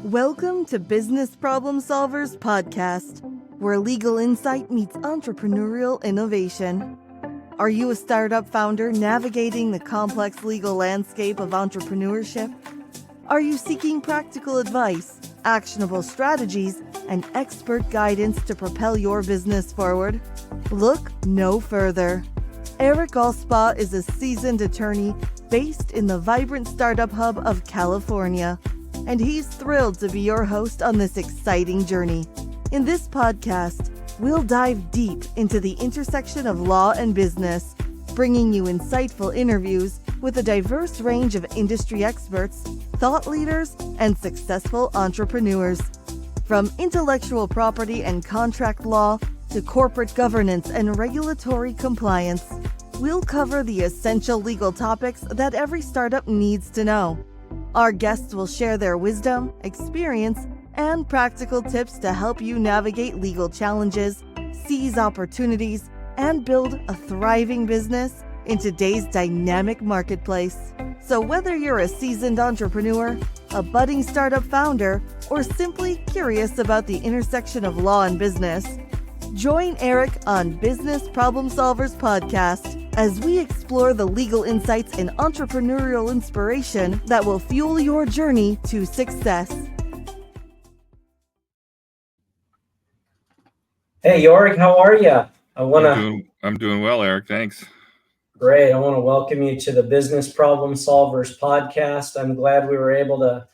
Welcome to Business Problem Solvers Podcast, where legal insight meets entrepreneurial innovation. Are you a startup founder navigating the complex legal landscape of entrepreneurship? Are you seeking practical advice, actionable strategies, and expert guidance to propel your business forward? Look no further. Eric Alspaugh is a seasoned attorney based in the vibrant startup hub of California, and he's thrilled to be your host on this exciting journey. In this podcast, we'll dive deep into the intersection of law and business, bringing you insightful interviews with a diverse range of industry experts, thought leaders, and successful entrepreneurs. From intellectual property and contract law to corporate governance and regulatory compliance, we'll cover the essential legal topics that every startup needs to know. Our guests will share their wisdom, experience, and practical tips to help you navigate legal challenges, seize opportunities, and build a thriving business in today's dynamic marketplace. So whether you're a seasoned entrepreneur, a budding startup founder, or simply curious about the intersection of law and business, join Eric on Business Problem Solvers Podcast as we explore the legal insights and entrepreneurial inspiration that will fuel your journey to success. Hey, Jorg, how are you? I'm doing well, Eric. Thanks. Great. I want to welcome you to the Business Problem Solvers Podcast. I'm glad we were able to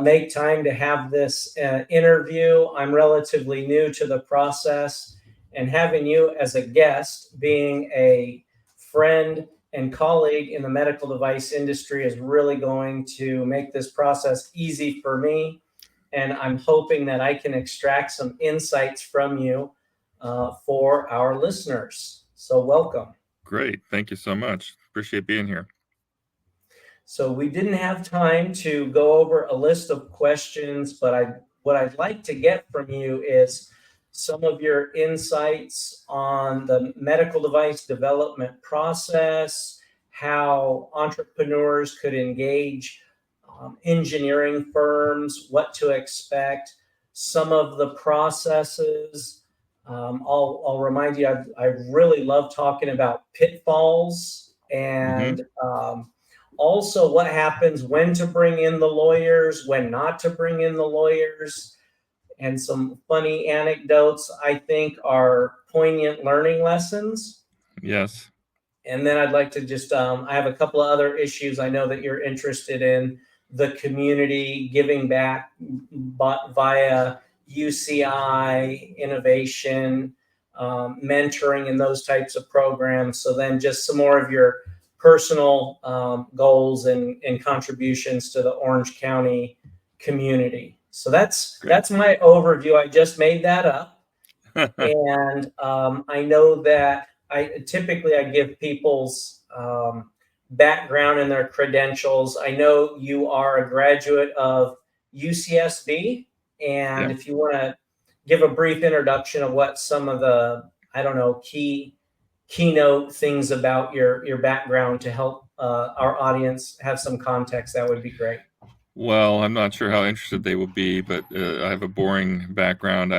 make time to have this interview. I'm relatively new to the process, and having you as a guest, being a friend and colleague in the medical device industry, is really going to make this process easy for me. And I'm hoping that I can extract some insights from you for our listeners. So welcome. Great. Thank you so much. Appreciate being here. So we didn't have time to go over a list of questions, but what I'd like to get from you is some of your insights on the medical device development process, how entrepreneurs could engage engineering firms, what to expect, some of the processes. I'll remind you, I really love talking about pitfalls and also what happens when to bring in the lawyers, when not to bring in the lawyers, and some funny anecdotes I think are poignant learning lessons. Yes. And then I'd like to just, I have a couple of other issues I know that you're interested in: the community, giving back via UCI, innovation, mentoring, and those types of programs. So then just some more of your personal goals and contributions to the Orange County community. So that's my overview. I just made that up. And I know that I give people's background and their credentials. I know you are a graduate of UCSB. And if you want to give a brief introduction of what some of the, keynote things about your background to help our audience have some context, that would be great. Well, I'm not sure how interested they will be, but I have a boring background.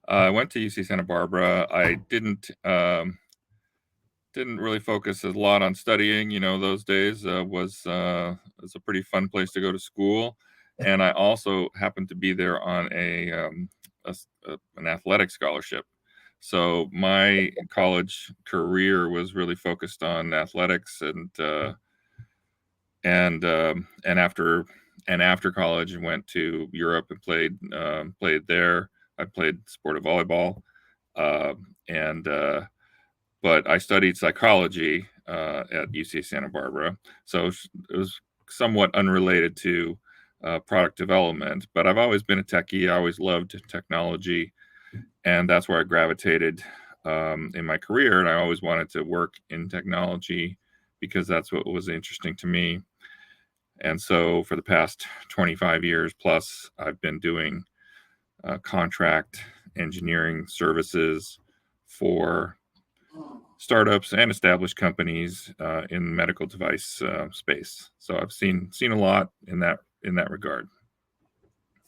I went to UC Santa Barbara. I didn't really focus a lot on studying. Those days was a pretty fun place to go to school. And I also happened to be there on an athletic scholarship. So my college career was really focused on athletics, and after college, I went to Europe and played there. I played sport of volleyball, but I studied psychology at UC Santa Barbara. So it was somewhat unrelated to product development, but I've always been a techie. I always loved technology, and that's where I gravitated in my career. And I always wanted to work in technology because that's what was interesting to me. And so for the past 25 years plus, I've been doing contract engineering services for startups and established companies in medical device space. So I've seen a lot in that regard.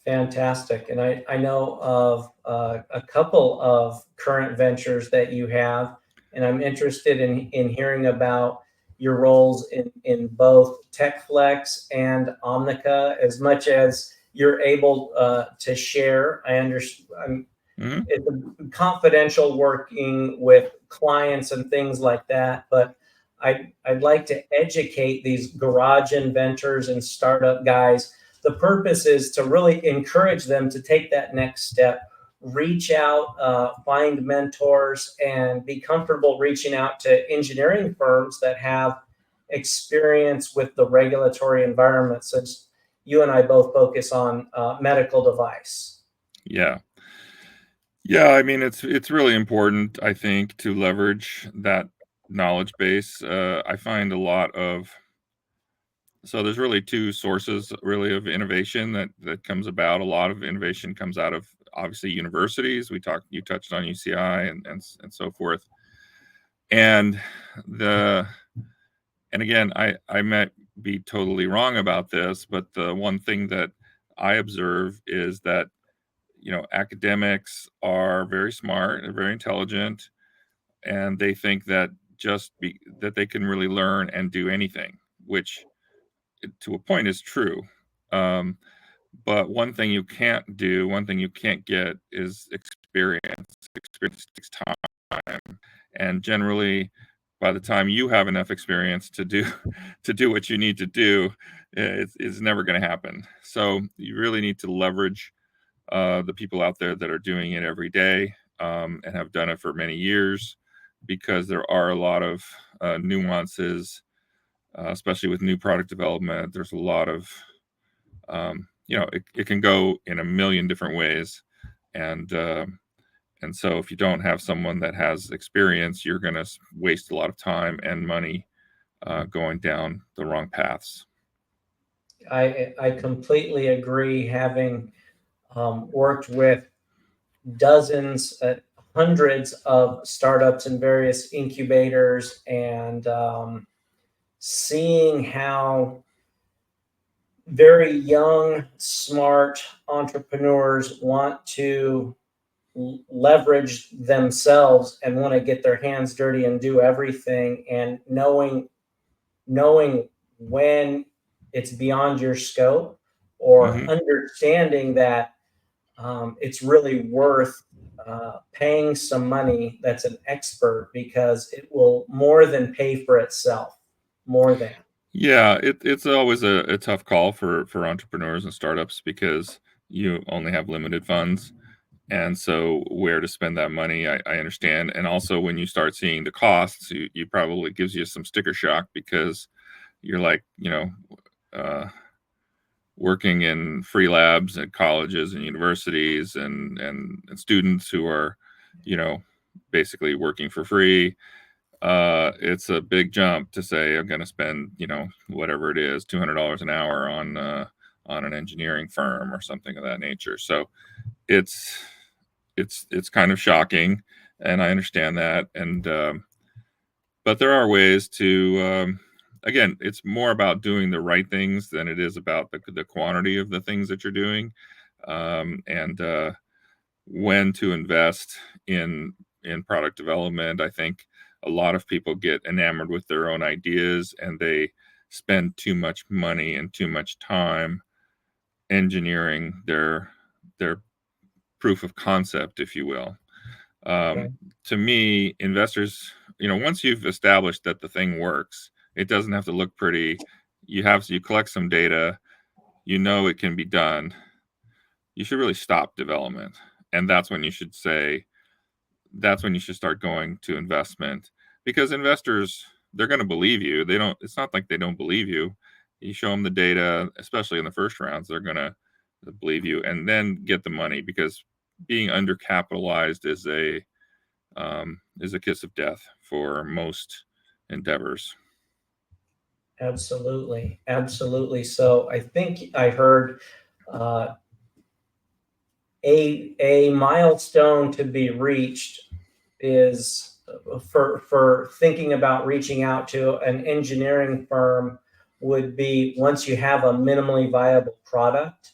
Fantastic. And I know of a couple of current ventures that you have, and I'm interested in hearing about your roles in both TechFlex and Omnica as much as you're able to share. I understand Hmm. it's confidential working with clients and things like that, but I'd like to educate these garage inventors and startup guys. The purpose is to really encourage them to take that next step, reach out, find mentors, and be comfortable reaching out to engineering firms that have experience with the regulatory environment, since you and I both focus on medical device. Yeah. Yeah, I mean, it's really important, I think, to leverage that knowledge base. I find a lot of so there's really two sources really of innovation that comes about. A lot of innovation comes out of obviously universities. You touched on UCI and so forth. And the and again, I might be totally wrong about this, but the one thing that I observe is that academics are very smart and very intelligent, and they think that that they can really learn and do anything, which to a point is true. Um, but one thing you can't get is experience. Experience takes time, and generally, by the time you have enough experience to do to do what you need to do, it's never going to happen. So you really need to leverage the people out there that are doing it every day and have done it for many years, because there are a lot of nuances, especially with new product development. There's a lot of, it can go in a million different ways. And, and so if you don't have someone that has experience, you're going to waste a lot of time and money going down the wrong paths. I completely agree. Having worked with dozens, hundreds of startups in various incubators, and seeing how very young, smart entrepreneurs want to leverage themselves and want to get their hands dirty and do everything, and knowing when it's beyond your scope, or Hmm. understanding that it's really worth paying some money that's an expert, because it will more than pay for itself. More than. Yeah, it's always a tough call for entrepreneurs and startups, because you only have limited funds. And so where to spend that money, I understand. And also when you start seeing the costs, you probably gives you some sticker shock, because you're like, uh, working in free labs at colleges and universities, and students who are, you know, basically working for free. It's a big jump to say I'm going to spend, whatever it is, $200 an hour on an engineering firm or something of that nature. So it's it's kind of shocking, and I understand that. And but there are ways to. Again, it's more about doing the right things than it is about the quantity of the things that you're doing, and when to invest in product development. I think a lot of people get enamored with their own ideas, and they spend too much money and too much time engineering their proof of concept, if you will. Right. Um, to me, investors, once you've established that the thing works, it doesn't have to look pretty. You collect some data, it can be done. You should really stop development, and that's when you should start going to investment, because investors, they're going to believe you. It's not like they don't believe you. You show them the data, especially in the first rounds, they're going to believe you and then get the money, because being undercapitalized is a kiss of death for most endeavors. Absolutely. Absolutely. So I think I heard uh, a milestone to be reached is for thinking about reaching out to an engineering firm, would be once you have a minimally viable product,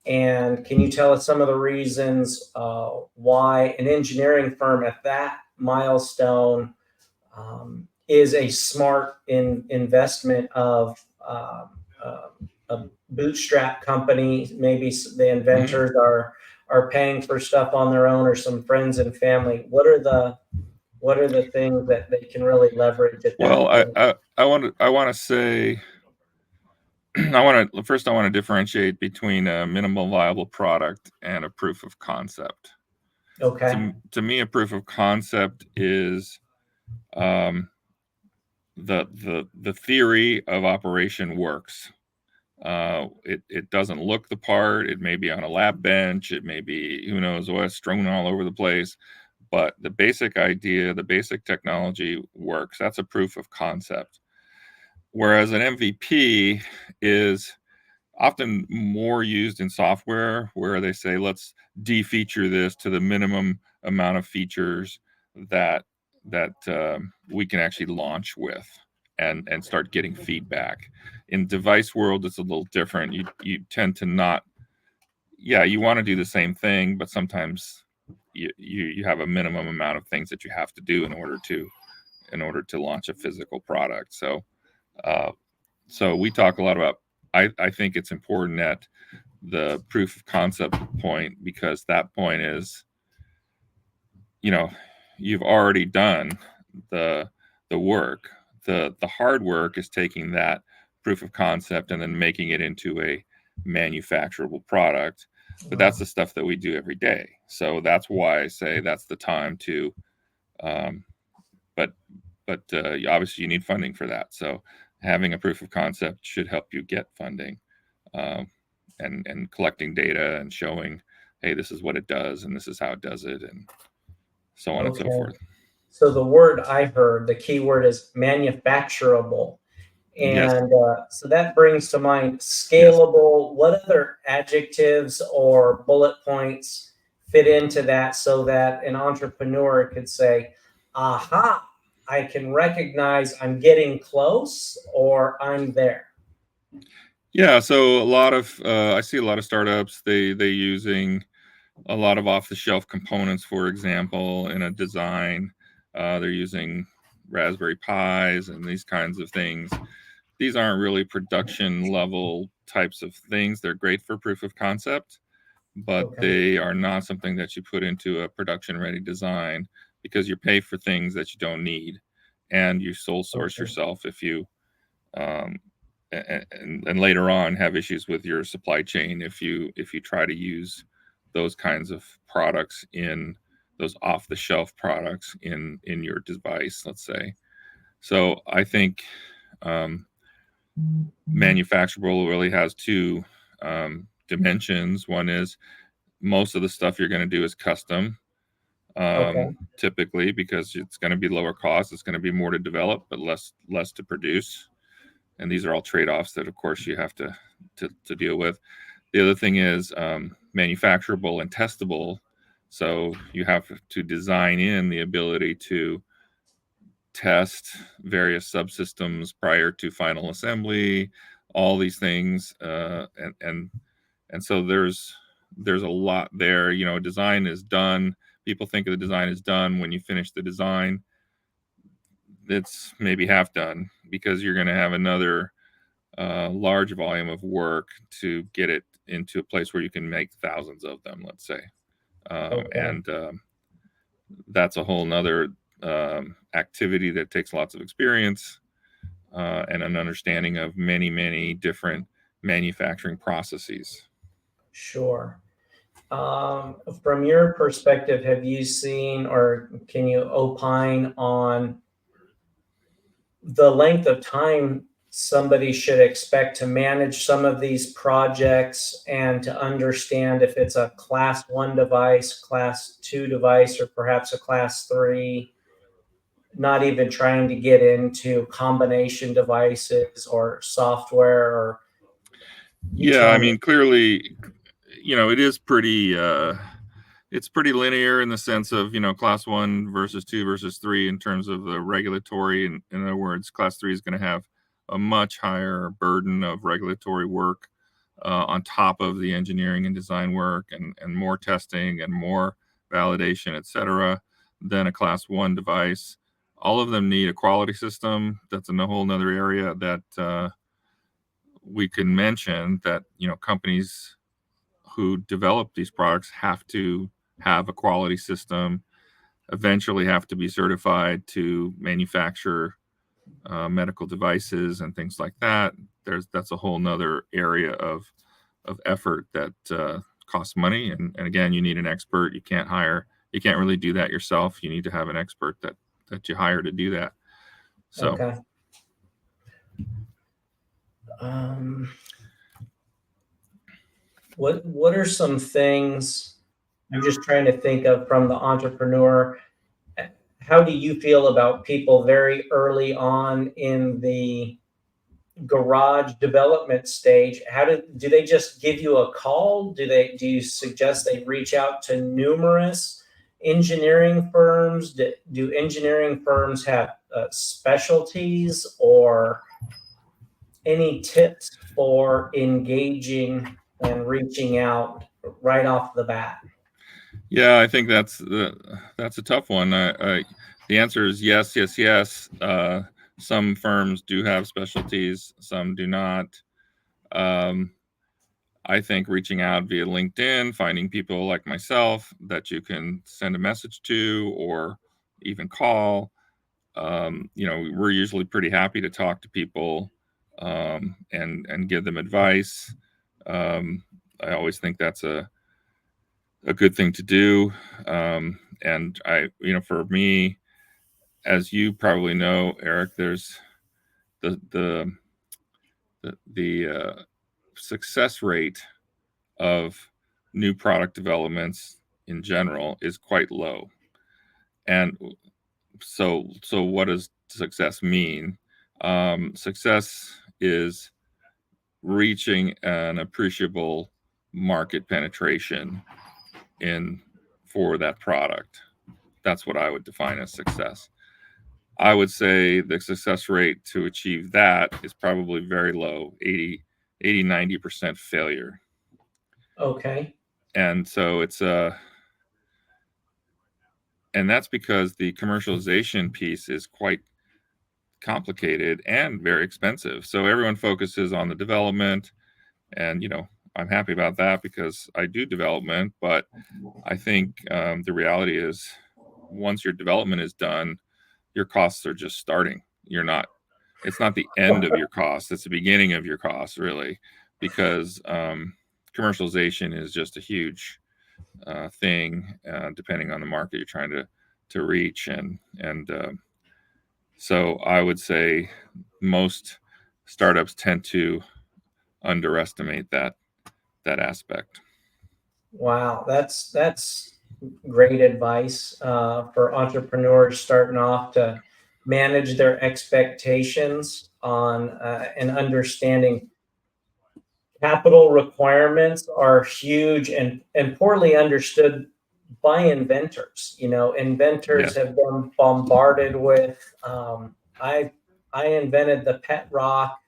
And can you tell us some of the reasons why an engineering firm at that milestone is a smart investment of a bootstrap company? Maybe the inventors are paying for stuff on their own, or some friends and family. What are the things that they can really leverage at that Well, point? I want to say, I want to differentiate between a minimal viable product and a proof of concept. Okay. To me, a proof of concept is the theory of operation works. It doesn't look the part. It may be on a lab bench. It may be who knows what, strewn all over the place. But the basic idea, the basic technology works. That's a proof of concept. Whereas an MVP is often more used in software, where they say, let's de-feature this to the minimum amount of features that we can actually launch with and start getting feedback. In device world, it's a little different. You tend to not, you want to do the same thing, but sometimes you have a minimum amount of things that you have to do in order to launch a physical product. So we talk a lot about, I think it's important at the proof of concept point, because that point is, you've already done the work. The hard work is taking that proof of concept and then making it into a manufacturable product. But that's the stuff that we do every day. So that's why I say that's the time to, but obviously you need funding for that. So having a proof of concept should help you get funding, and collecting data and showing, hey, this is what it does and this is how it does it, and so on and so forth. So the word I heard, the key word is manufacturable. Yes. And so that brings to mind scalable. Yes. What other adjectives or bullet points fit into that, so that an entrepreneur could say, aha, I can recognize I'm getting close, or I'm there? Yeah, so a lot of I see a lot of startups, they using a lot of off-the-shelf components, for example, in a design. They're using Raspberry Pis and these kinds of things. These aren't really production level types of things. They're great for proof of concept, but they are not something that you put into a production ready design, because you pay for things that you don't need, and you sole source yourself if you and later on have issues with your supply chain if you try to use those kinds of products, in those off the shelf products in your device, let's say. So I think manufacturable really has two dimensions. One is most of the stuff you're going to do is custom, typically, because it's going to be lower cost. It's going to be more to develop, but less to produce. And these are all trade-offs that, of course, you have to deal with. The other thing is manufacturable and testable. So you have to design in the ability to test various subsystems prior to final assembly, all these things, and so there's a lot there. Design is done. People think of the design as done when you finish the design. It's maybe half done, because you're going to have another large volume of work to get it into a place where you can make thousands of them, let's say. And that's a whole nother activity that takes lots of experience and an understanding of many, many different manufacturing processes. Sure. From your perspective, have you seen, or can you opine on the length of time somebody should expect to manage some of these projects, and to understand if it's a class 1 device, class 2 device, or perhaps a class 3, not even trying to get into combination devices or software? Or I mean, clearly, it is pretty it's pretty linear in the sense of, class 1 versus 2 versus 3 in terms of the regulatory. In other words, class 3 is going to have a much higher burden of regulatory work on top of the engineering and design work and more testing and more validation, et cetera, than a class 1 device. All of them need a quality system. That's a whole nother area that we can mention, that, companies who develop these products have to have a quality system, eventually have to be certified to manufacture medical devices and things like that. That's a whole nother area of effort that costs money. And again, you need an expert. You can't really do that yourself. You need to have an expert that you hire to do that. So. Okay. What are some things, I'm just trying to think of from the entrepreneur, how do you feel about people very early on in the garage development stage? Do they just give you a call? Do you suggest they reach out to numerous engineering firms? Do engineering firms have specialties, or any tips for engaging and reaching out right off the bat? Yeah, I think that's a tough one. The answer is yes, yes, yes. Some firms do have specialties, some do not. I think reaching out via LinkedIn, finding people like myself that you can send a message to or even call. We're usually pretty happy to talk to people and give them advice. I always think that's a good thing to do. And for me, as you probably know, Eric, there's the success rate of new product developments in general is quite low. And so what does success mean? Success is reaching an appreciable market penetration for that product. That's what I would define as success. I would say the success rate to achieve that is probably very low, 90% failure. Okay. And so and that's because the commercialization piece is quite complicated and very expensive. So everyone focuses on the development, and I'm happy about that because I do development, but I think the reality is once your development is done, your costs are just starting. It's not the end of your costs, it's the beginning of your costs, really, because commercialization is just a huge thing depending on the market you're trying to reach. And so I would say most startups tend to underestimate that aspect. Wow, that's great advice for entrepreneurs starting off, to manage their expectations on and understanding capital requirements are huge and poorly understood by inventors. Inventors have been bombarded with I invented the pet rock,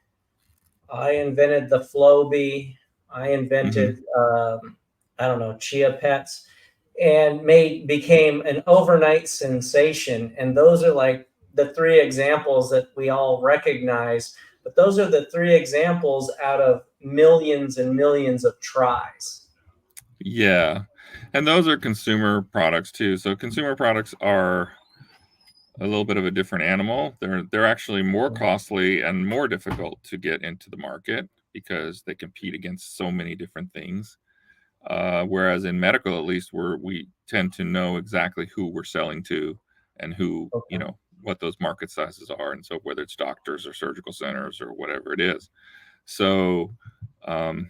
I invented the Flowbee, I invented I don't know, Chia Pets, and became an overnight sensation. And those are like the three examples that we all recognize, but those are the three examples out of millions and millions of tries. Yeah. And those are consumer products too. So consumer products are a little bit of a different animal. They're actually more costly and more difficult to get into the market because they compete against so many different things. Whereas in medical, at least, we tend to know exactly who we're selling to and who, what those market sizes are. And so whether it's doctors or surgical centers or whatever it is. So and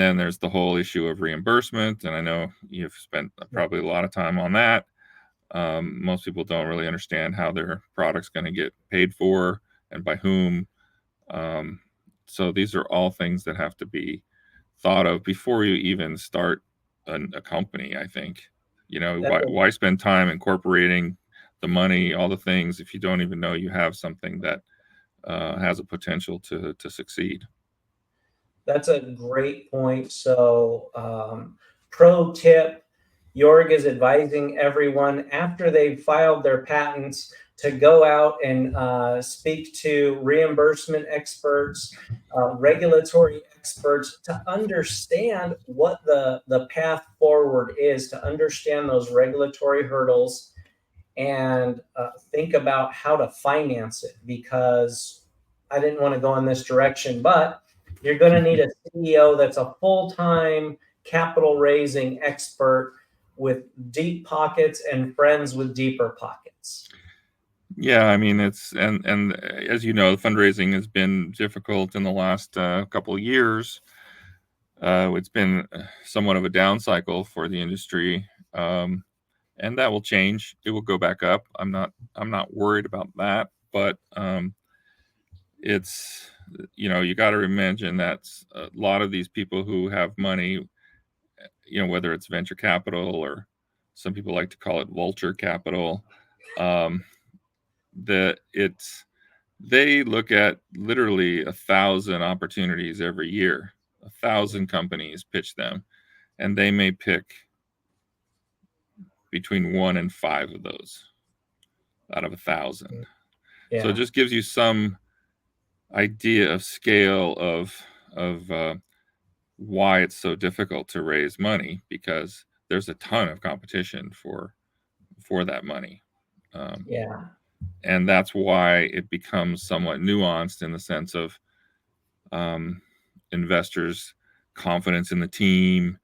then there's the whole issue of reimbursement. And I know you've spent probably a lot of time on that. Most people don't really understand how their product's going to get paid for and by whom. So these are all things that have to be thought of before you even start a company. I think, why spend time incorporating the money, all the things, if you don't even know you have something that has a potential to succeed. That's a great point. So, pro tip, Jorg is advising everyone after they've filed their patents to go out and speak to reimbursement experts, regulatory experts, to understand what the path forward is, to understand those regulatory hurdles, and think about how to finance it. Because I didn't want to go in this direction, but you're going to need a CEO that's a full-time capital raising expert with deep pockets and friends with deeper pockets. Yeah, I mean, and as you know, the fundraising has been difficult in the last couple of years. It's been somewhat of a down cycle for the industry, and that will change. It will go back up. I'm not worried about that, but it's, you got to imagine that a lot of these people who have money, whether it's venture capital or some people like to call it vulture capital, they look at literally 1,000 opportunities every year. 1,000 companies pitch them, and they may pick between 1 and 5 of those out of 1,000. Yeah. So it just gives you some idea of scale of why it's so difficult to raise money, because there's a ton of competition for that money. Yeah. And that's why it becomes somewhat nuanced in the sense of investors' confidence in the team,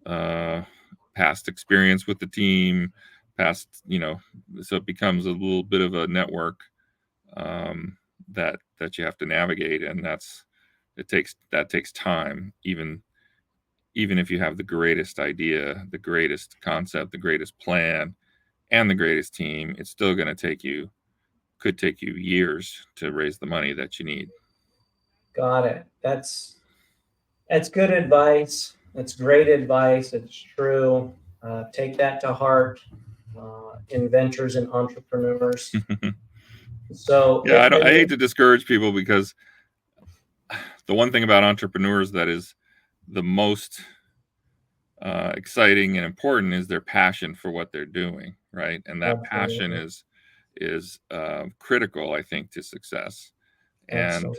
past experience with the team, so it becomes a little bit of a network that you have to navigate, and that takes time. Even if you have the greatest idea, the greatest concept, the greatest plan, and the greatest team, it's still going to could take you years to raise the money that you need. Got it. That's good advice. That's great advice. It's true. Take that to heart, inventors and entrepreneurs. So yeah, I hate to discourage people, because the one thing about entrepreneurs that is the most exciting and important is their passion for what they're doing, right? And that passion is critical, I think, to success. And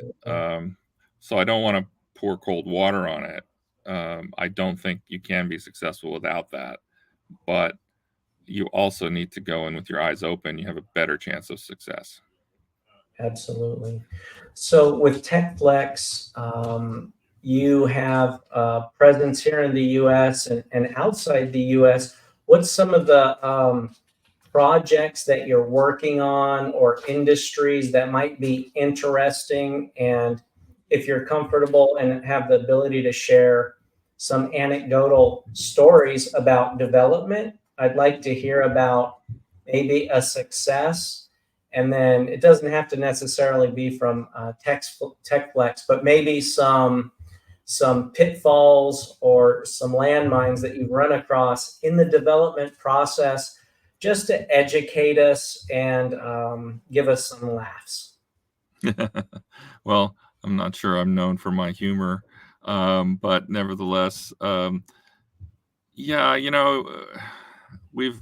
so I don't want to pour cold water on it. I don't think you can be successful without that, but you also need to go in with your eyes open. You have a better chance of success. Absolutely. So with TechFlex, you have a presence here in the U.S. and outside the U.S. What's some of the projects that you're working on, or industries that might be interesting? And if you're comfortable and have the ability to share some anecdotal stories about development, I'd like to hear about maybe a success. And then it doesn't have to necessarily be from TechFlex, but maybe some pitfalls or some landmines that you've run across in the development process, just to educate us and give us some laughs. Well, I'm not sure I'm known for my humor, but nevertheless, yeah, we've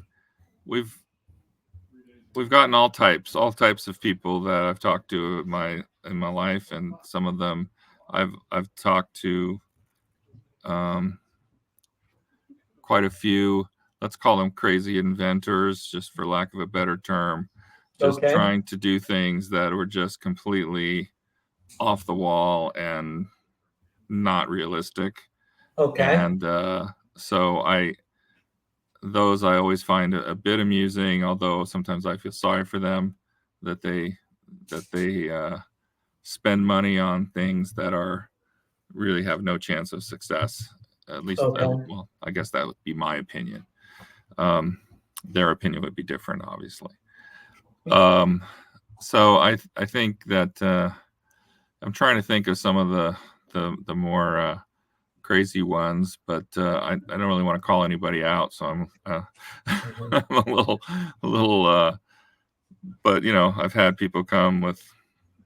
gotten all types of people that I've talked to in my life, and some of them I've talked to quite a few, let's call them crazy inventors, just for lack of a better term, just trying to do things that were just completely off the wall and not realistic. And so I always find a bit amusing, although sometimes I feel sorry for them that they spend money on things that really have no chance of success. At least, well, I guess that would be my opinion. Their opinion would be different, obviously. So I think that I'm trying to think of some of the more crazy ones, but I don't really want to call anybody out, so I'm I'm a little but I've had people come with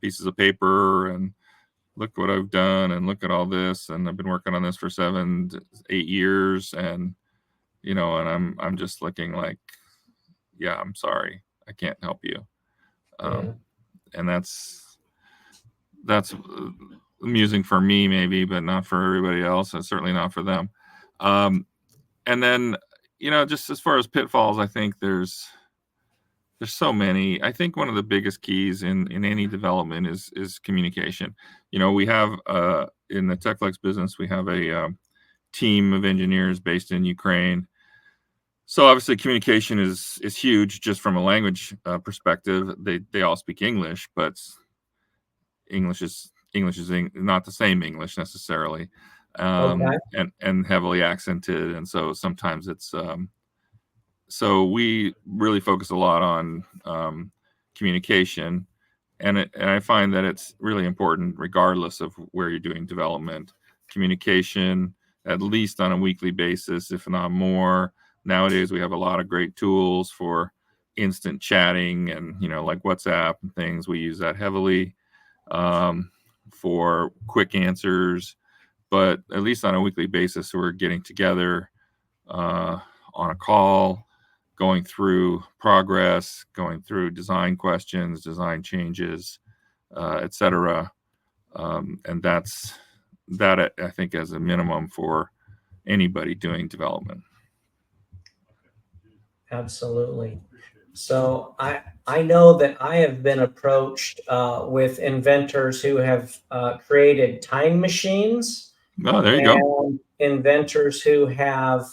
pieces of paper and look what I've done and look at all this. And I've been working on this for 7 to 8 years. And, and I'm just looking like, yeah, I'm sorry, I can't help you. And that's amusing for me maybe, but not for everybody else, and certainly not for them. And then, just as far as pitfalls, I think there's so many. I think one of the biggest keys in any development is communication. We have in the TechFlex business, we have a team of engineers based in Ukraine. So obviously communication is huge just from a language perspective. They all speak English, but English is not the same English necessarily, and heavily accented. And so sometimes it's so we really focus a lot on communication, and I find that it's really important regardless of where you're doing development. Communication, at least on a weekly basis, if not more. Nowadays, we have a lot of great tools for instant chatting and, like WhatsApp and things. We use that heavily for quick answers. But at least on a weekly basis, we're getting together on a call, going through progress, going through design questions, design changes, etc. And that I think as a minimum for anybody doing development. Absolutely. So I know that I have been approached with inventors who have created time machines. Oh, there you go. And inventors who have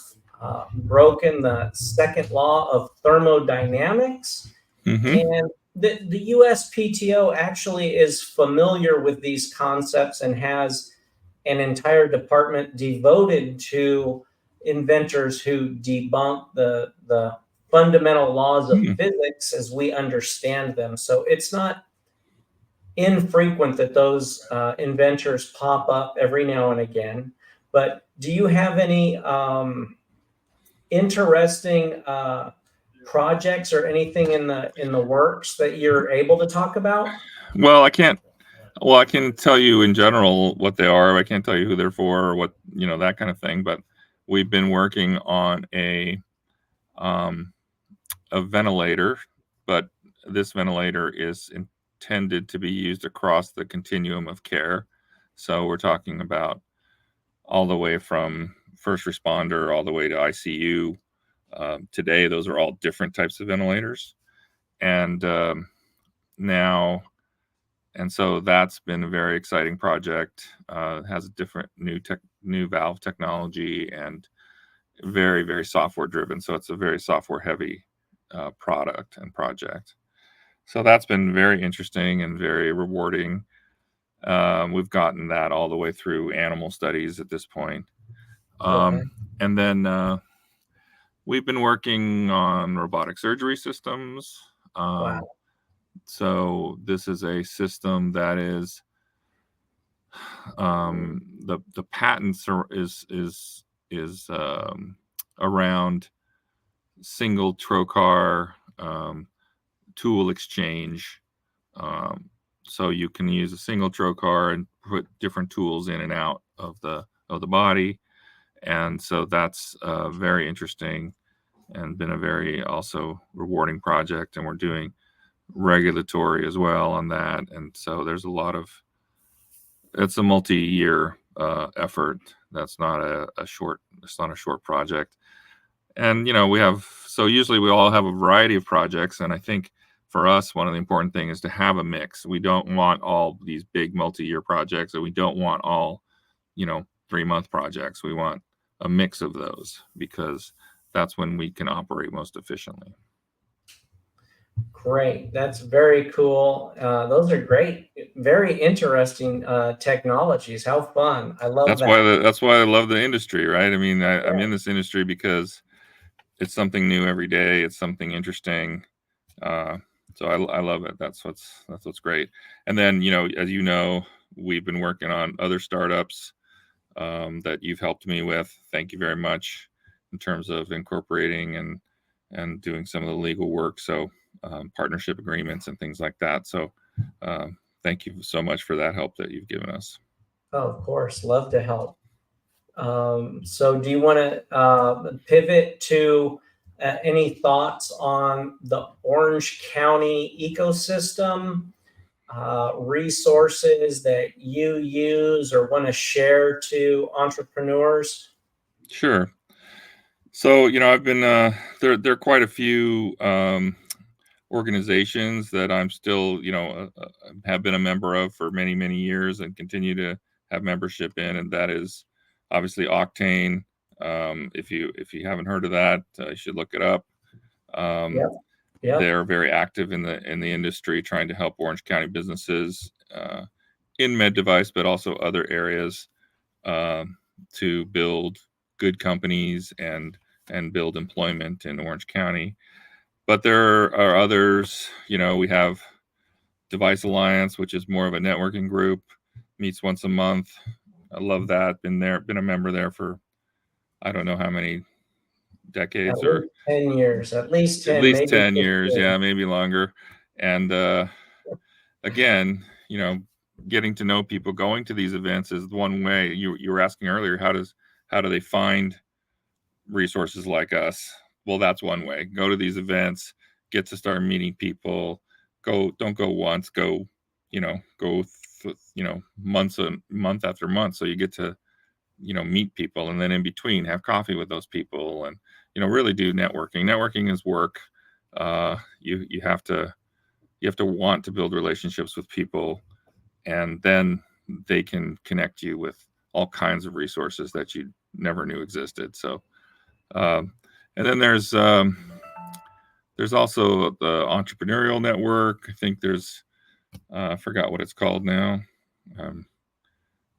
broken the second law of thermodynamics. And the USPTO actually is familiar with these concepts and has an entire department devoted to inventors who debunk the fundamental laws of physics as we understand them. So it's not infrequent that those inventors pop up every now and again. But do you have any interesting projects or anything in the works that you're able to talk about? Well, I can tell you in general what they are. I can't tell you who they're for or what, that kind of thing. But we've been working on a ventilator, but this ventilator is intended to be used across the continuum of care. So we're talking about all the way from first responder all the way to ICU. Today, those are all different types of ventilators. And so that's been a very exciting project. It has a different new valve technology and very, very software driven. So it's a very software heavy product and project. So that's been very interesting and very rewarding. We've gotten that all the way through animal studies at this point. And then we've been working on robotic surgery systems. Wow. So this is a system that is the patents is around single trocar tool exchange. So you can use a single trocar and put different tools in and out of the body. And so that's very interesting and been a very also rewarding project. And we're doing regulatory as well on that. And so there's it's a multi-year effort. That's not it's not a short project. And, usually we all have a variety of projects. And I think for us, one of the important things is to have a mix. We don't want all these big multi-year projects, and we don't want all, 3-month projects. We want a mix of those because that's when we can operate most efficiently. Great. That's very cool. Those are great, very interesting technologies. How fun. I love that. That's why I love the industry, right? I mean, I'm in this industry because it's something new every day. It's something interesting. So I love it. That's what's great. And then, as you know, we've been working on other startups that you've helped me with. Thank you very much in terms of incorporating and doing some of the legal work. So partnership agreements and things like that. So thank you so much for that help that you've given us. Oh, of course, love to help. So do you want to pivot to any thoughts on the Orange County ecosystem, resources that you use or want to share to entrepreneurs? Sure. So, I've been there are quite a few organizations that I'm still, have been a member of for many, many years and continue to have membership in, and that is obviously Octane. If you haven't heard of that, you should look it up. Yep. Yep. They're very active in the industry, trying to help Orange County businesses in med device, but also other areas to build good companies and build employment in Orange County. But there are others. We have Device Alliance, which is more of a networking group, meets once a month. I love that. Been a member there for I don't know how many decades, or 10 years, at least 10, at least maybe 10 years. 15. Yeah, maybe longer. And again, getting to know people, going to these events is one way. You were asking earlier, how do they find resources like us? Well, that's one way. Go to these events, get to start meeting people. Don't go once, go month after month, so you get to meet people, and then in between have coffee with those people, and really do networking is work. You have to want to build relationships with people, and then they can connect you with all kinds of resources that you never knew existed. So and then there's also the entrepreneurial network. I think there's I forgot what it's called now.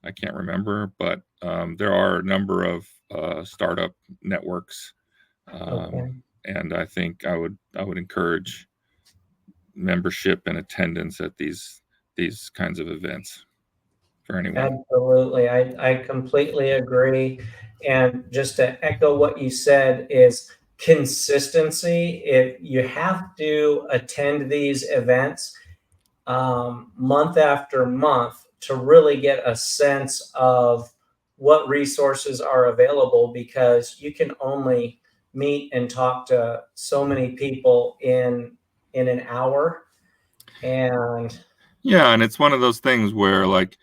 I can't remember, but there are a number of startup networks, Okay. and I think I would encourage membership and attendance at these kinds of events for anyone. Absolutely. I completely agree. And just to echo what you said is consistency. If you have to attend these events month after month to really get a sense of what resources are available, because you can only meet and talk to so many people in an hour. And Yeah, and it's one of those things where, like,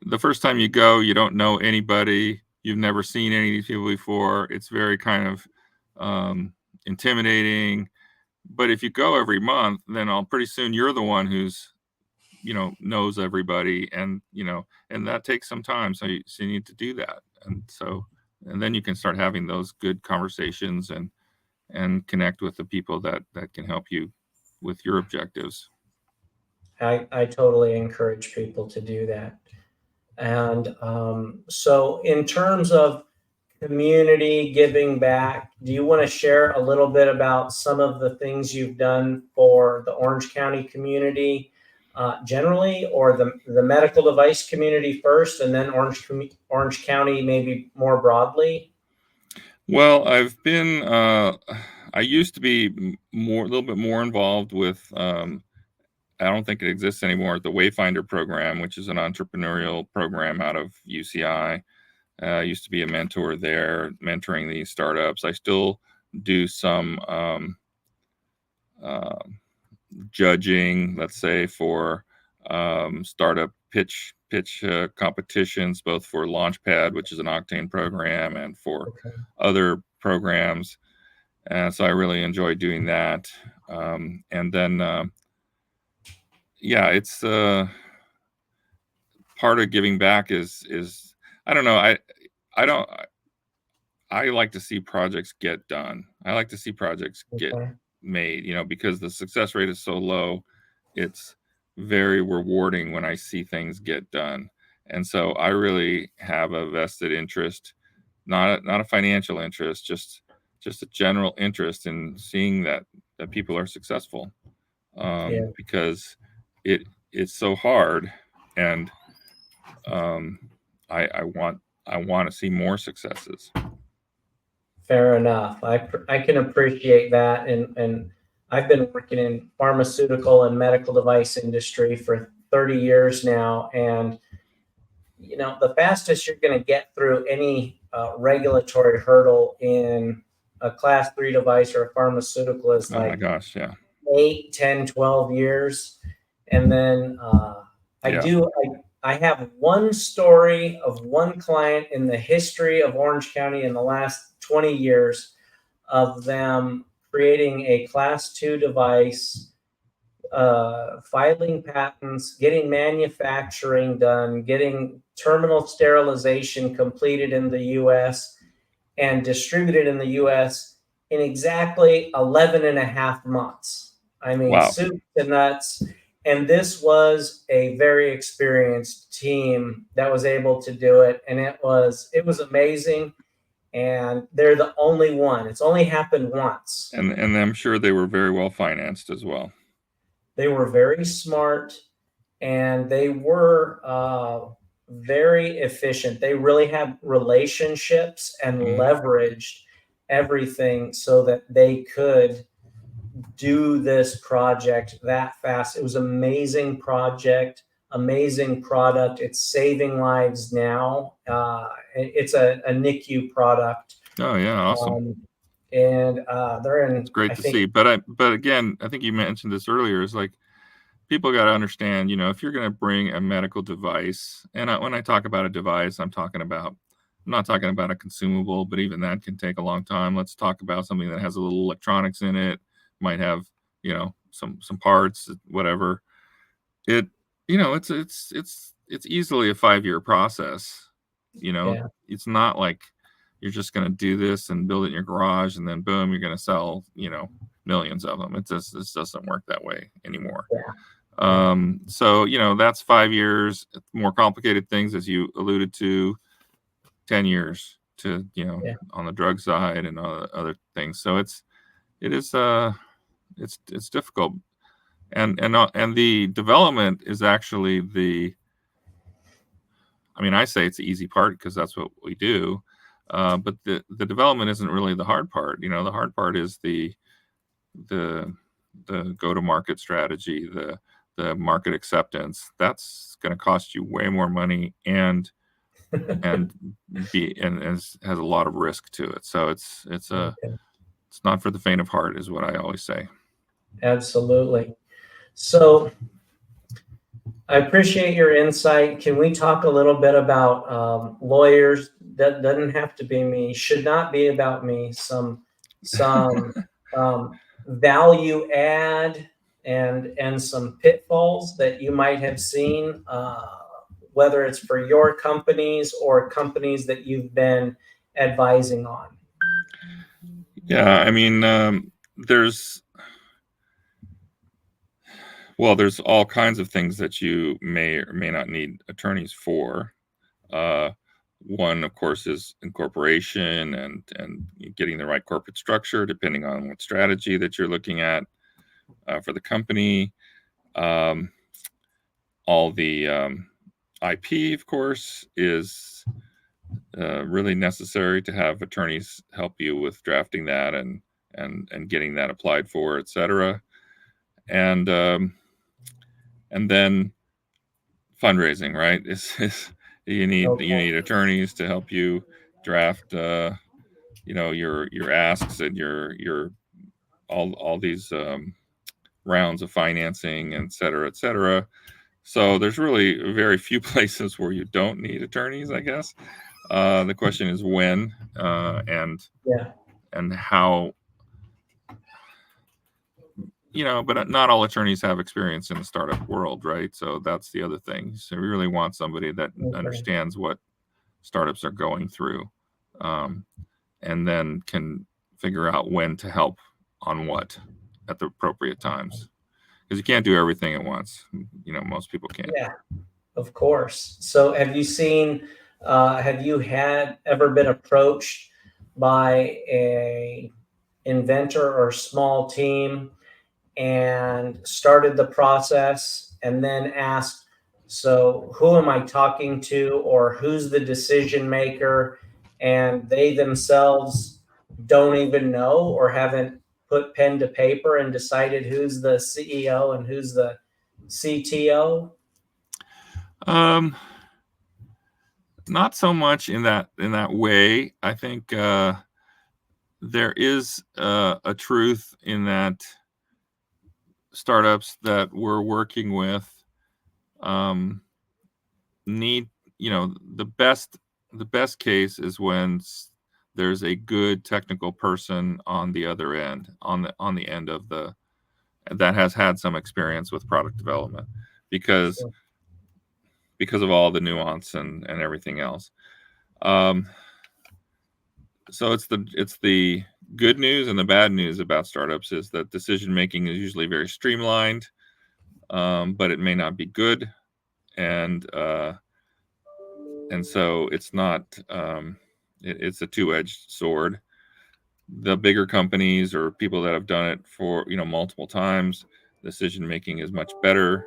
the first time you go, you don't know anybody, you've never seen any of these people before. It's very kind of intimidating. But if you go every month, then pretty soon you're the one who's knows everybody, and and that takes some time. So you need to do that, and then you can start having those good conversations and connect with the people that can help you with your objectives. I totally encourage people to do that. And so, in terms of community giving back, do you want to share a little bit about some of the things you've done for the Orange County community generally, or the medical device community first, and then Orange County maybe more broadly? Well, I used to be a little bit more involved with, I don't think it exists anymore, the Wayfinder program, which is an entrepreneurial program out of UCI. I used to be a mentor there, mentoring these startups. I still do some judging, let's say, for startup pitch competitions, both for Launchpad, which is an Octane program, and for other programs. And so I really enjoy doing that. And then, yeah, it's part of giving back is I don't know. I like to see projects get done. I like to see projects get made, because the success rate is so low. It's very rewarding when I see things get done. And so I really have a vested interest, not a financial interest, just a general interest in seeing that people are successful, because it's so hard, and I want to see more successes. Fair enough. I can appreciate that, and I've been working in pharmaceutical and medical device industry for 30 years now. And, the fastest you're going to get through any regulatory hurdle in a class 3 device or a pharmaceutical is Oh my like gosh, yeah. 8, 10, 12 years. And then I have one story of one client in the history of Orange County in the last 20 years of them creating a class 2 device, filing patents, getting manufacturing done, getting terminal sterilization completed in the US and distributed in the US in exactly 11 and a half months. I mean, Wow. soup to nuts. And this was a very experienced team that was able to do it. And it was amazing. And they're the only one. It's only happened once. And I'm sure they were very well financed as well. They were very smart, and they were very efficient. They really had relationships and leveraged everything so that they could do this project that fast. It was an amazing project, amazing product. It's saving lives now. It's a NICU product. Oh yeah, awesome. And they're in. It's great to see. But again, I think you mentioned this earlier. Is like people got to understand. If you're going to bring a medical device, and when I talk about a device, I'm not talking about a consumable, but even that can take a long time. Let's talk about something that has a little electronics in it, might have some parts, whatever. It's easily a 5-year process. It's not like you're just going to do this and build it in your garage and then boom, you're going to sell millions of them. It doesn't work that way anymore. So that's 5 years. More complicated things, as you alluded to, 10 years to on the drug side and other things. So it's difficult, and the development is actually I say it's the easy part because that's what we do, but the development isn't really the hard part. The hard part is the go-to-market strategy, the market acceptance. That's going to cost you way more money and has a lot of risk to it. So it's not for the faint of heart, is what I always say. Absolutely. So I appreciate your insight. Can we talk a little bit about lawyers? That doesn't have to be me, should not be about me. Some value add and some pitfalls that you might have seen, whether it's for your companies or companies that you've been advising on. Yeah, there's all kinds of things that you may or may not need attorneys for. One, of course, is incorporation and getting the right corporate structure, depending on what strategy that you're looking at for the company. All the IP, of course, is really necessary to have attorneys help you with drafting that and getting that applied for, etc. And then fundraising, right? You need attorneys to help you draft, your asks and your all these rounds of financing, et cetera. So there's really very few places where you don't need attorneys, I guess. The question is when and how. But not all attorneys have experience in the startup world, right? So that's the other thing. So we really want somebody that understands what startups are going through, and then can figure out when to help on what at the appropriate times. Because you can't do everything at once. Most people can't. Yeah, of course. So have you ever been approached by a inventor or small team and started the process and then asked, so who am I talking to, or who's the decision maker, and they themselves don't even know or haven't put pen to paper and decided who's the CEO and who's the CTO? Not so much in that way. I think there is a truth in that startups that we're working with need, the best case is when there's a good technical person on the other end, on the end of that has had some experience with product development, because of all the nuance and everything else. So it's the good news and the bad news about startups is that decision making is usually very streamlined, but it may not be good, and so it's not. It's a two-edged sword. The bigger companies or people that have done it for multiple times, decision making is much better,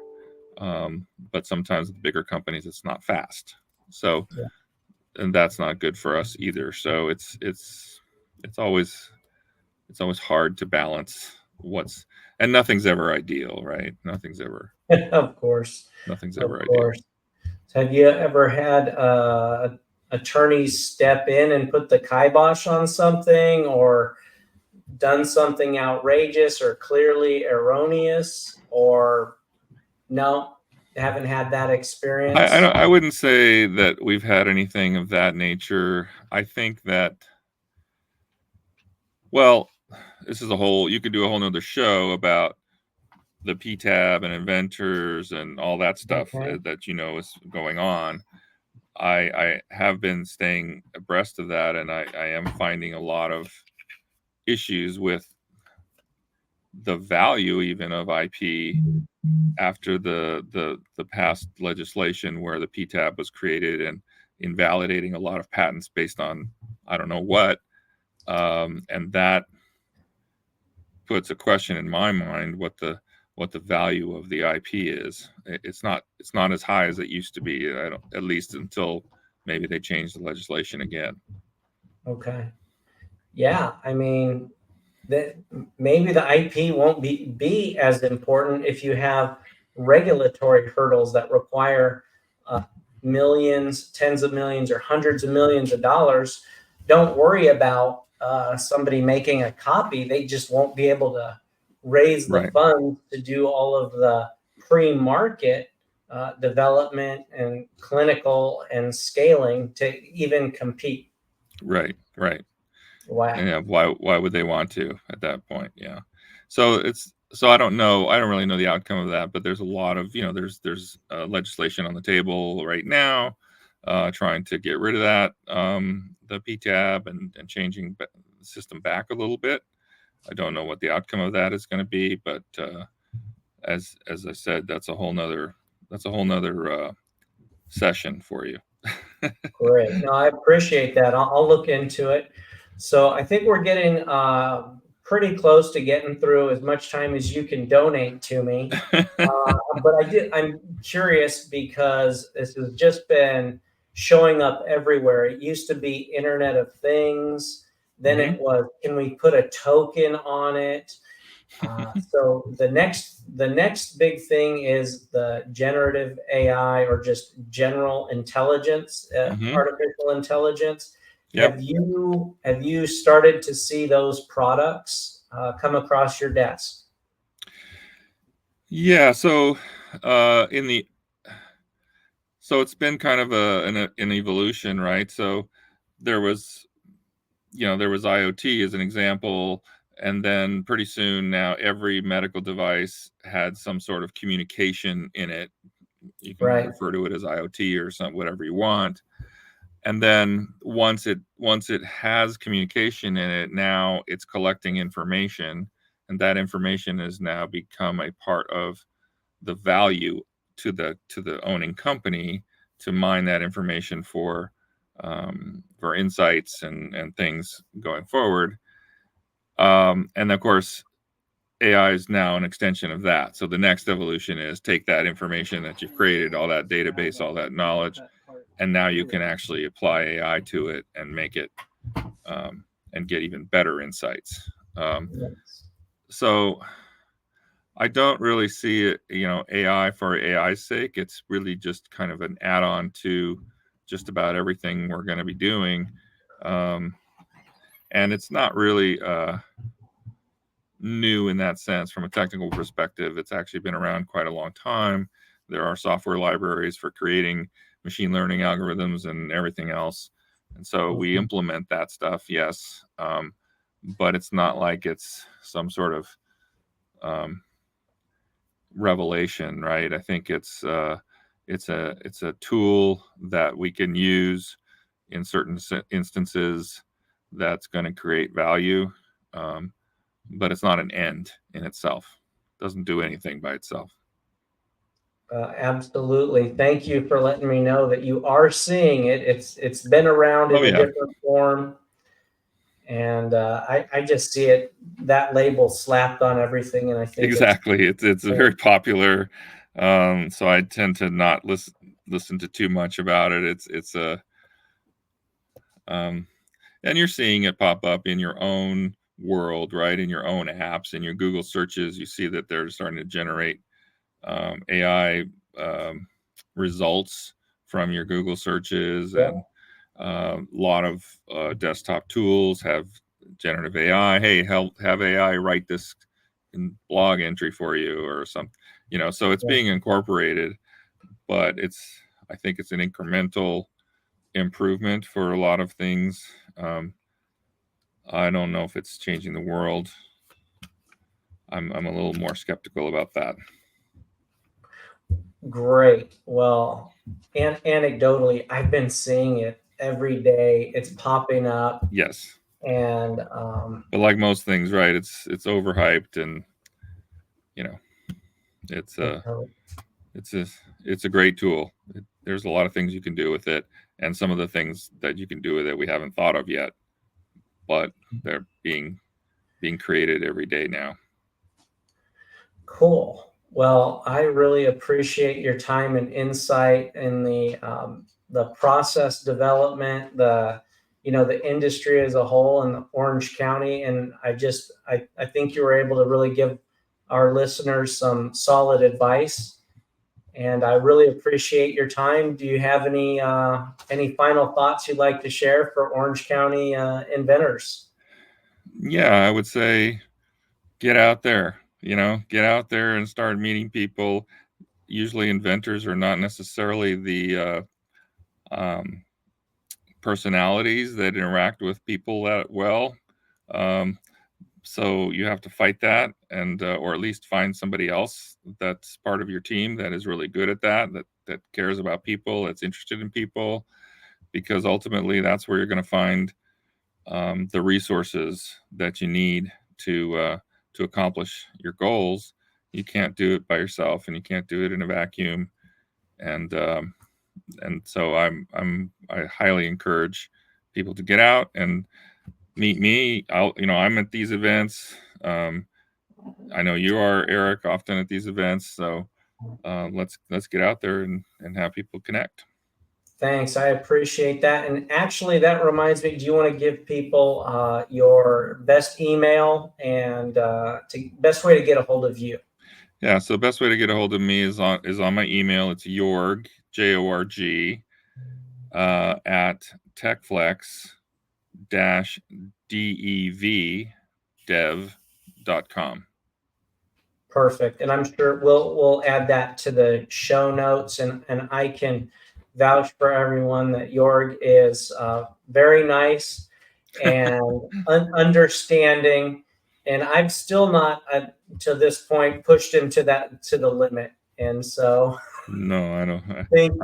but sometimes with bigger companies it's not fast. So, and that's not good for us either. So it's always hard to balance and nothing's ever ideal, right? Nothing's ever Of course. ideal. Have you ever had attorneys step in and put the kibosh on something, or done something outrageous or clearly erroneous, or no, haven't had that experience? I wouldn't say that we've had anything of that nature. I think that, well, you could do a whole nother show about the PTAB and inventors and all that stuff that is going on. I have been staying abreast of that, and I am finding a lot of issues with the value even of IP after the past legislation where the PTAB was created and invalidating a lot of patents based on I don't know what, and that puts a question in my mind what the value of the IP is. It's not as high as it used to be, at least until maybe they change the legislation again. Okay. Yeah, I mean, that maybe the IP won't be as important if you have regulatory hurdles that require millions, tens of millions, or hundreds of millions of dollars. Don't worry about somebody making a copy. They just won't be able to raise the funds to do all of the pre-market development and clinical and scaling to even compete. Right. Wow. Yeah. Why would they want to at that point? Yeah. So I don't know. I don't really know the outcome of that, but there's a lot of, there's legislation on the table right now, trying to get rid of that, the PTAB and changing the system back a little bit. I don't know what the outcome of that is going to be, but as I said, that's a whole nother session for you. Great. No, I appreciate that. I'll look into it. So I think we're getting pretty close to getting through as much time as you can donate to me. But I'm curious because this has just been showing up everywhere. It used to be Internet of Things. Then it was, can we put a token on it? So the next big thing is the generative AI, or just general intelligence, artificial intelligence. Yep. Have you started to see those products come across your desk? Yeah. So it's been kind of an evolution, right? So there was IoT as an example. And then pretty soon now every medical device had some sort of communication in it. You can refer to it as IoT or whatever you want. And then once it has communication in it, now it's collecting information, and that information has now become a part of the value to the owning company to mine that information for insights and things going forward. And of course, AI is now an extension of that. So the next evolution is take that information that you've created, all that database, all that knowledge, and now you can actually apply AI to it and make it and get even better insights. So I don't really see it, AI for AI's sake. It's really just kind of an add-on to just about everything we're going to be doing. And it's not really new in that sense from a technical perspective. It's actually been around quite a long time. There are software libraries for creating machine learning algorithms and everything else. And so we implement that stuff, yes. But it's not like it's some sort of revelation, right? I think it's a tool that we can use in certain instances that's going to create value, but it's not an end in itself. It doesn't do anything by itself. Absolutely. Thank you for letting me know that you are seeing it. It's been around in a different form. And I just see it, that label slapped on everything, and I think exactly it's very popular. So I tend to not listen to too much about it. It's a and you're seeing it pop up in your own world, right? In your own apps, in your Google searches, you see that they're starting to generate AI results from your Google searches, and a lot of desktop tools have generative AI. Hey, have AI write this blog entry for you or something, so it's being incorporated, but I think it's an incremental improvement for a lot of things. I don't know if it's changing the world. I'm a little more skeptical about that. Great. Well, and anecdotally, I've been seeing it every day. It's popping up. Yes. And but like most things, right? It's overhyped, and it's a great tool. There's a lot of things you can do with it, and some of the things that you can do with it we haven't thought of yet, but they're being created every day now. Cool. Well, I really appreciate your time and insight in the process development, the industry as a whole in Orange County, and I think you were able to really give our listeners some solid advice. And I really appreciate your time. Do you have any final thoughts you'd like to share for Orange County inventors? Yeah, I would say get out there. Get out there and start meeting people. Usually inventors are not necessarily the personalities that interact with people that well. So you have to fight that, and or at least find somebody else that's part of your team that is really good at that cares about people, that's interested in people, because ultimately that's where you're going to find the resources that you need to accomplish your goals. You can't do it by yourself, and you can't do it in a vacuum. And so I highly encourage people to get out and meet me. I'm at these events. I know you are, Eric, often at these events. So let's get out there and have people connect. Thanks. I appreciate that. And actually, that reminds me, do you want to give people your best email and best way to get a hold of you? Yeah. So the best way to get a hold of me is on my email. It's Jorg, Jorg, at TechFlex-dev.com. Perfect. And I'm sure we'll add that to the show notes, and I can vouch for everyone that Jorg is very nice and understanding. And I've still not to this point pushed him to the limit. And so no, I don't. Thank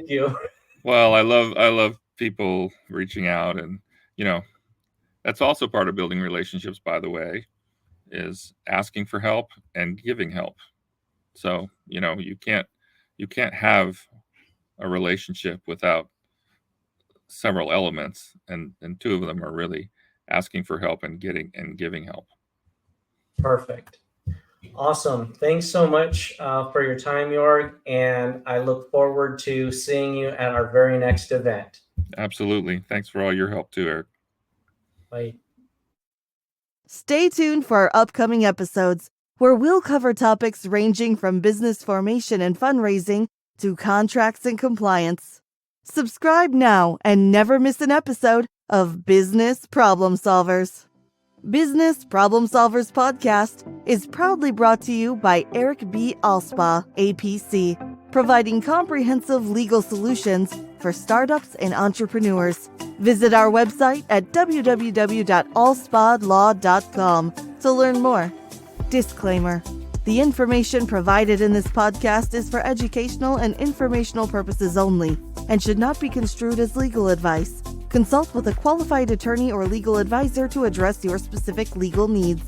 you. Well, I love people reaching out, and that's also part of building relationships, by the way, is asking for help and giving help. So you can't have a relationship without several elements, and two of them are really asking for help and giving help. Perfect. Awesome. Thanks so much for your time, Jorg, and I look forward to seeing you at our very next event. Absolutely. Thanks for all your help too, Eric. Bye. Stay tuned for our upcoming episodes, where we'll cover topics ranging from business formation and fundraising to contracts and compliance. Subscribe now and never miss an episode of Business Problem Solvers. Business Problem Solvers podcast is proudly brought to you by Eric B. Alspaugh, APC, providing comprehensive legal solutions for startups and entrepreneurs. Visit our website at www.alspaughLaw.com to learn more. Disclaimer: the information provided in this podcast is for educational and informational purposes only and should not be construed as legal advice. Consult with a qualified attorney or legal advisor to address your specific legal needs.